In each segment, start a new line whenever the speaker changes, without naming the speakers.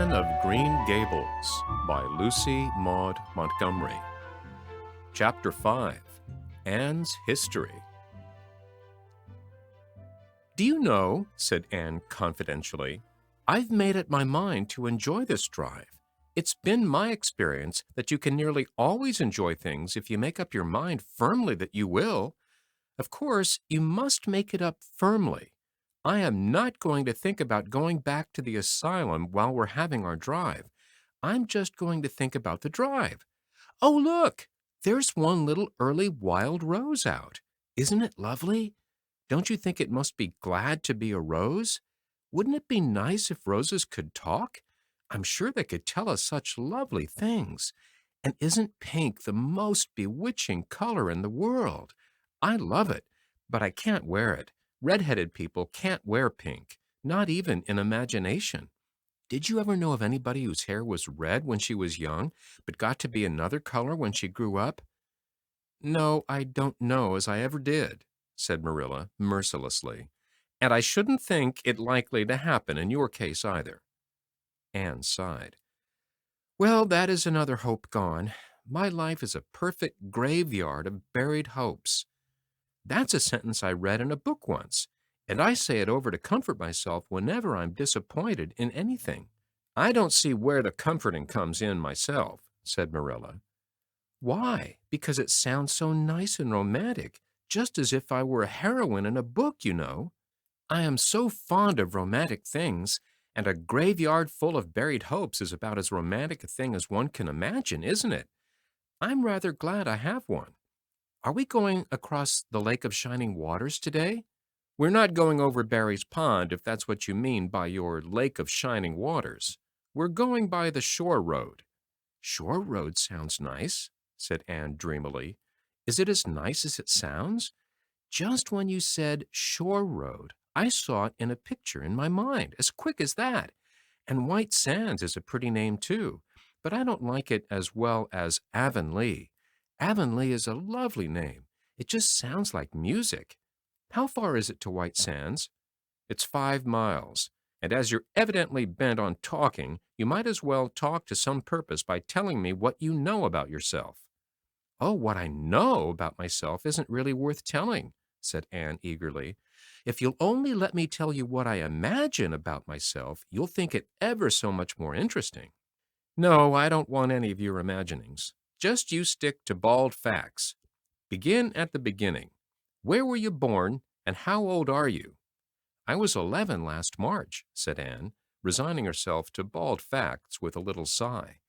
Anne of Green Gables by Lucy Maud Montgomery. Chapter 5. Anne's History. "Do you know," said Anne confidentially, "I've made up my mind to enjoy this drive. It's been my experience that you can nearly always enjoy things if you make up your mind firmly that you will. Of course, you must make it up firmly. I am not going to think about going back to the asylum while we're having our drive. I'm just going to think about the drive. Oh, look! There's one little early wild rose out. Isn't it lovely? Don't you think it must be glad to be a rose? Wouldn't it be nice if roses could talk? I'm sure they could tell us such lovely things. And isn't pink the most bewitching color in the world? I love it, but I can't wear it. Red-headed people can't wear pink, not even in imagination. Did you ever know of anybody whose hair was red when she was young, but got to be another color when she grew up?" "No, I don't know as I ever did," said Marilla mercilessly. "And I shouldn't think it likely to happen in your case either." Anne sighed. "Well, that is another hope gone. My life is a perfect graveyard of buried hopes." That's a sentence I read in a book once, and I say it over to comfort myself whenever I'm disappointed in anything. "I don't see where the comforting comes in myself," said Marilla. "Why? Because it sounds so nice and romantic, just as if I were a heroine in a book, you know. I am so fond of romantic things, and a graveyard full of buried hopes is about as romantic a thing as one can imagine, isn't it? I'm rather glad I have one. Are we going across the Lake of Shining Waters today?" "We're not going over Barry's Pond, if that's what you mean by your Lake of Shining Waters. We're going by the shore road." "Shore road sounds nice," said Anne dreamily. "Is it as nice as it sounds? Just when you said shore road, I saw it in a picture in my mind, as quick as that. And White Sands is a pretty name, too, but I don't like it as well as Avonlea. Avonlea is a lovely name. It just sounds like music. How far is it to White Sands?" "It's 5 miles. And as you're evidently bent on talking, you might as well talk to some purpose by telling me what you know about yourself." "Oh, what I know about myself isn't really worth telling," said Anne eagerly. "If you'll only let me tell you what I imagine about myself, you'll think it ever so much more interesting." "No, I don't want any of your imaginings. Just you stick to bald facts. Begin at the beginning. Where were you born, and how old are you?" "I was 11 last March," said Anne, resigning herself to bald facts with a little sigh.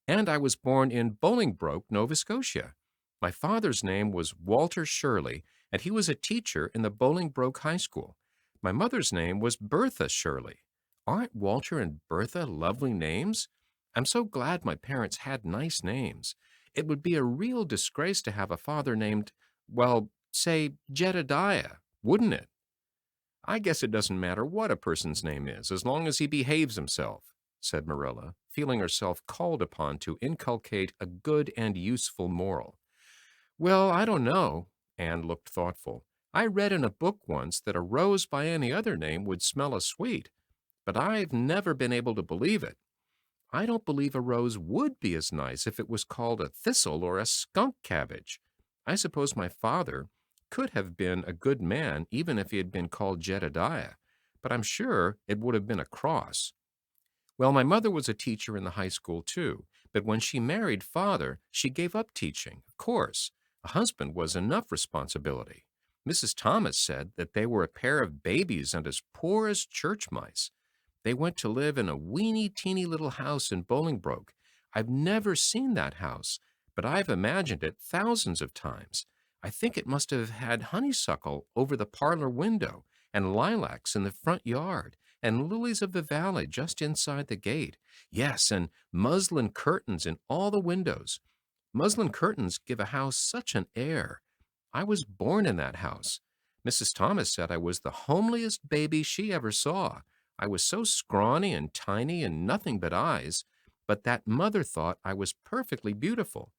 "And I was born in Bolingbroke, Nova Scotia. My father's name was Walter Shirley, and he was a teacher in the Bolingbroke High School. My mother's name was Bertha Shirley. Aren't Walter and Bertha lovely names? I'm so glad my parents had nice names. It would be a real disgrace to have a father named, well, say Jedediah, wouldn't it?" "I guess it doesn't matter what a person's name is, as long as he behaves himself," said Marilla, feeling herself called upon to inculcate a good and useful moral. "Well, I don't know." Anne looked thoughtful. "I read in a book once that a rose by any other name would smell as sweet, but I've never been able to believe it. I don't believe a rose would be as nice if it was called a thistle or a skunk cabbage. I suppose my father could have been a good man even if he had been called Jedediah, but I'm sure it would have been a cross. Well, my mother was a teacher in the high school, too, but when she married father, she gave up teaching, of course. A husband was enough responsibility. Mrs. Thomas said that they were a pair of babies and as poor as church mice. They went to live in a weeny-teeny little house in Bolingbroke. I've never seen that house, but I've imagined it thousands of times. I think it must have had honeysuckle over the parlor window, and lilacs in the front yard, and lilies of the valley just inside the gate. Yes, and muslin curtains in all the windows. Muslin curtains give a house such an air. I was born in that house. Mrs. Thomas said I was the homeliest baby she ever saw. I was so scrawny and tiny and nothing but eyes, but that mother thought I was perfectly beautiful.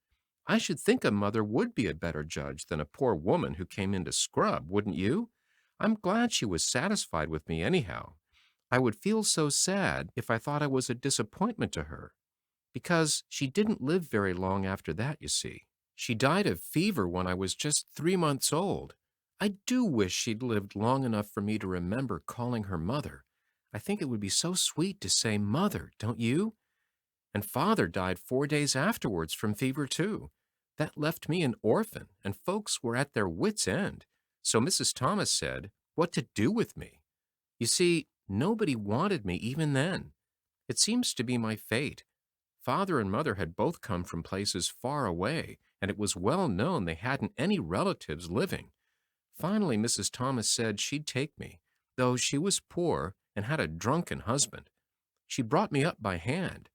I should think a mother would be a better judge than a poor woman who came in to scrub, wouldn't you? I'm glad she was satisfied with me anyhow. I would feel so sad if I thought I was a disappointment to her, because she didn't live very long after that, you see. She died of fever when I was just 3 months old. I do wish she'd lived long enough for me to remember calling her mother. I think it would be so sweet to say mother, don't you? And father died 4 days afterwards from fever, too. That left me an orphan, and folks were at their wits' end. So Mrs. Thomas said, what to do with me? You see, nobody wanted me even then. It seems to be my fate. Father and mother had both come from places far away, and it was well known they hadn't any relatives living. Finally, Mrs. Thomas said she'd take me, though she was poor and had a drunken husband. She brought me up by hand.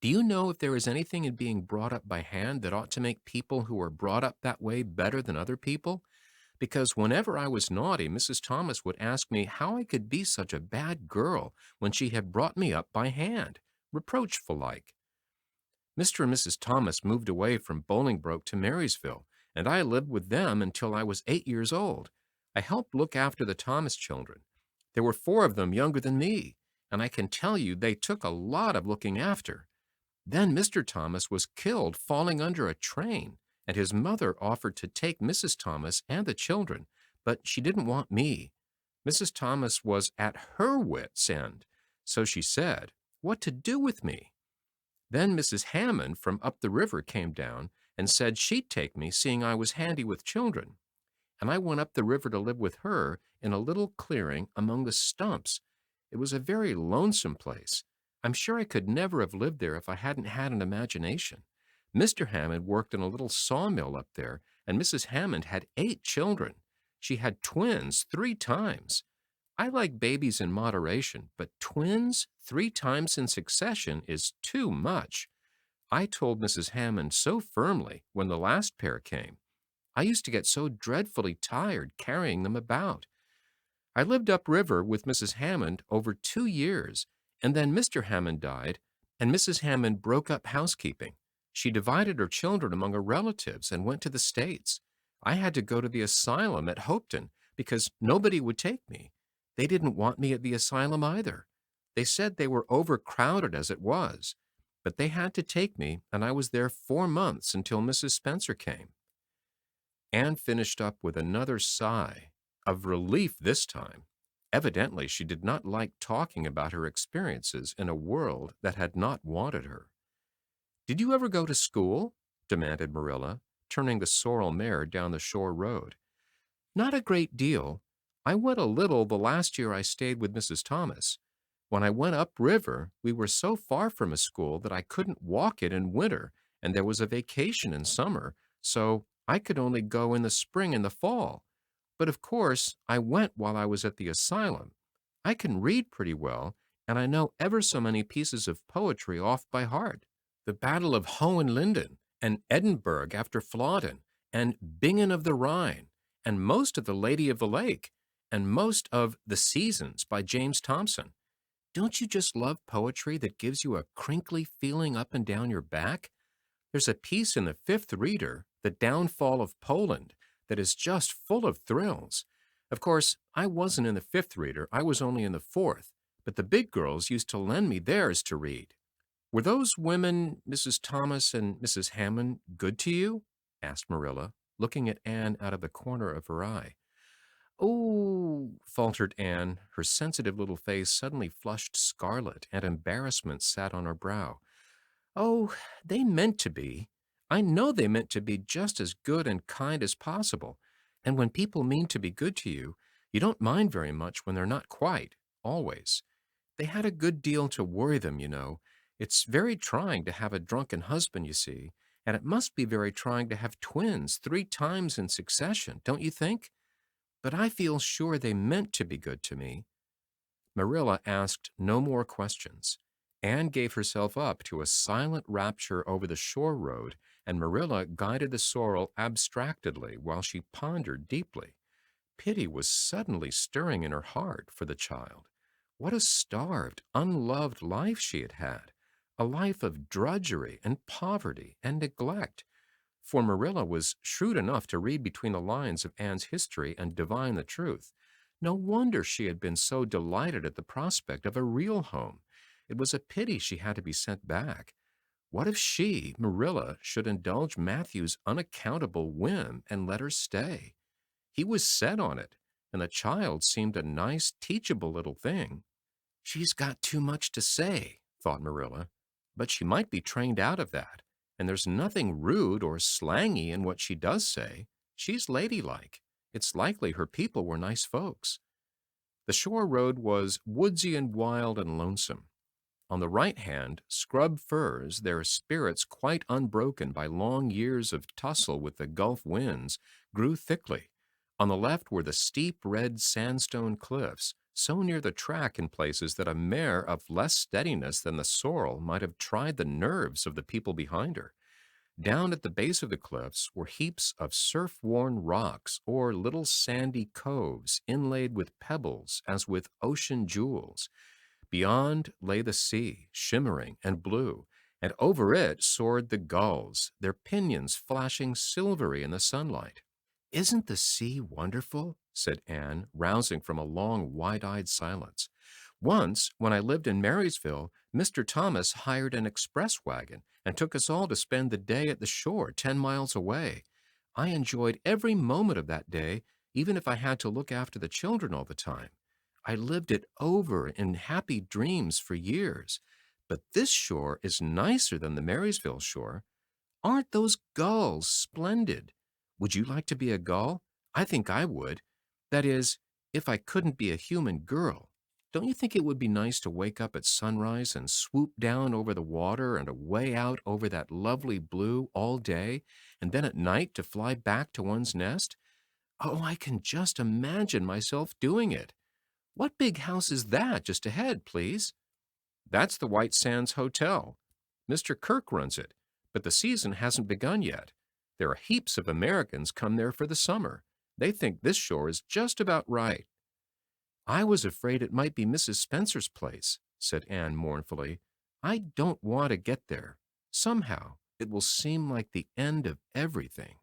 Do you know if there is anything in being brought up by hand that ought to make people who are brought up that way better than other people? Because whenever I was naughty, Mrs. Thomas would ask me how I could be such a bad girl when she had brought me up by hand, reproachful like. Mr. and Mrs. Thomas moved away from Bolingbroke to Marysville, and I lived with them until I was 8 years old. I helped look after the Thomas children. There were four of them younger than me, and I can tell you they took a lot of looking after. Then Mr. Thomas was killed falling under a train, and his mother offered to take Mrs. Thomas and the children, but she didn't want me. Mrs. Thomas was at her wits' end, so she said, what to do with me? Then Mrs. Hammond from up the river came down and said she'd take me, seeing I was handy with children. And I went up the river to live with her in a little clearing among the stumps. It was a very lonesome place. I'm sure I could never have lived there if I hadn't had an imagination. Mr. Hammond worked in a little sawmill up there, and Mrs. Hammond had 8 children. She had twins 3 times. I like babies in moderation, but twins 3 times in succession is too much. I told Mrs. Hammond so firmly when the last pair came. I used to get so dreadfully tired carrying them about. I lived upriver with Mrs. Hammond over 2 years, and then Mr. Hammond died, and Mrs. Hammond broke up housekeeping. She divided her children among her relatives and went to the States. I had to go to the asylum at Hopeton because nobody would take me. They didn't want me at the asylum either. They said they were overcrowded as it was, but they had to take me, and I was there 4 months until Mrs. Spencer came. Anne finished up with another sigh, of relief this time. Evidently, she did not like talking about her experiences in a world that had not wanted her. Did you ever go to school? Demanded Marilla, turning the sorrel mare down the shore road. Not a great deal. I went a little the last year I stayed with Mrs. Thomas. When I went up river, we were so far from a school that I couldn't walk it in winter, and there was a vacation in summer, so I could only go in the spring and the fall. But of course, I went while I was at the asylum. I can read pretty well, and I know ever so many pieces of poetry off by heart. The Battle of Hohenlinden, and Edinburgh after Flodden, and Bingen of the Rhine, and most of The Lady of the Lake, and most of The Seasons by James Thomson. Don't you just love poetry that gives you a crinkly feeling up and down your back? There's a piece in the Fifth Reader, The Downfall of Poland, that is just full of thrills. Of course, I wasn't in the Fifth Reader, I was only in the Fourth, but the big girls used to lend me theirs to read. Were those women, Mrs. Thomas and Mrs. Hammond, good to you? Asked Marilla, looking at Anne out of the corner of her eye. Oh, faltered Anne. Her sensitive little face suddenly flushed scarlet, and embarrassment sat on her brow. Oh, they meant to be. I know they meant to be just as good and kind as possible. And when people mean to be good to you, you don't mind very much when they're not quite, always. They had a good deal to worry them, you know. It's very trying to have a drunken husband, you see, and it must be very trying to have twins 3 times in succession, don't you think? But I feel sure they meant to be good to me. Marilla asked no more questions. Anne gave herself up to a silent rapture over the shore road, and Marilla guided the sorrel abstractedly while she pondered deeply. Pity was suddenly stirring in her heart for the child. What a starved, unloved life she had had, a life of drudgery and poverty and neglect. For Marilla was shrewd enough to read between the lines of Anne's history and divine the truth. No wonder she had been so delighted at the prospect of a real home. It was a pity she had to be sent back. What if she, Marilla, should indulge Matthew's unaccountable whim and let her stay? He was set on it, and the child seemed a nice, teachable little thing. She's got too much to say, thought Marilla, but she might be trained out of that, and there's nothing rude or slangy in what she does say. She's ladylike. It's likely her people were nice folks. The shore road was woodsy and wild and lonesome. On the right hand, scrub firs, their spirits quite unbroken by long years of tussle with the Gulf winds, grew thickly. On the left were the steep red sandstone cliffs, so near the track in places that a mare of less steadiness than the sorrel might have tried the nerves of the people behind her. Down at the base of the cliffs were heaps of surf-worn rocks or little sandy coves inlaid with pebbles as with ocean jewels. Beyond lay the sea, shimmering and blue, and over it soared the gulls, their pinions flashing silvery in the sunlight. "Isn't the sea wonderful?" said Anne, rousing from a long, wide-eyed silence. "Once, when I lived in Marysville, Mr. Thomas hired an express wagon and took us all to spend the day at the shore 10 miles away. I enjoyed every moment of that day, even if I had to look after the children all the time. I lived it over in happy dreams for years. But this shore is nicer than the Marysville shore. Aren't those gulls splendid? Would you like to be a gull? I think I would. That is, if I couldn't be a human girl. Don't you think it would be nice to wake up at sunrise and swoop down over the water and away out over that lovely blue all day, and then at night to fly back to one's nest? Oh, I can just imagine myself doing it. What big house is that just ahead, please?" "That's the White Sands Hotel. Mr. Kirk runs it, but the season hasn't begun yet. There are heaps of Americans come there for the summer. They think this shore is just about right." "I was afraid it might be Mrs. Spencer's place," said Anne mournfully. "I don't want to get there. Somehow, it will seem like the end of everything."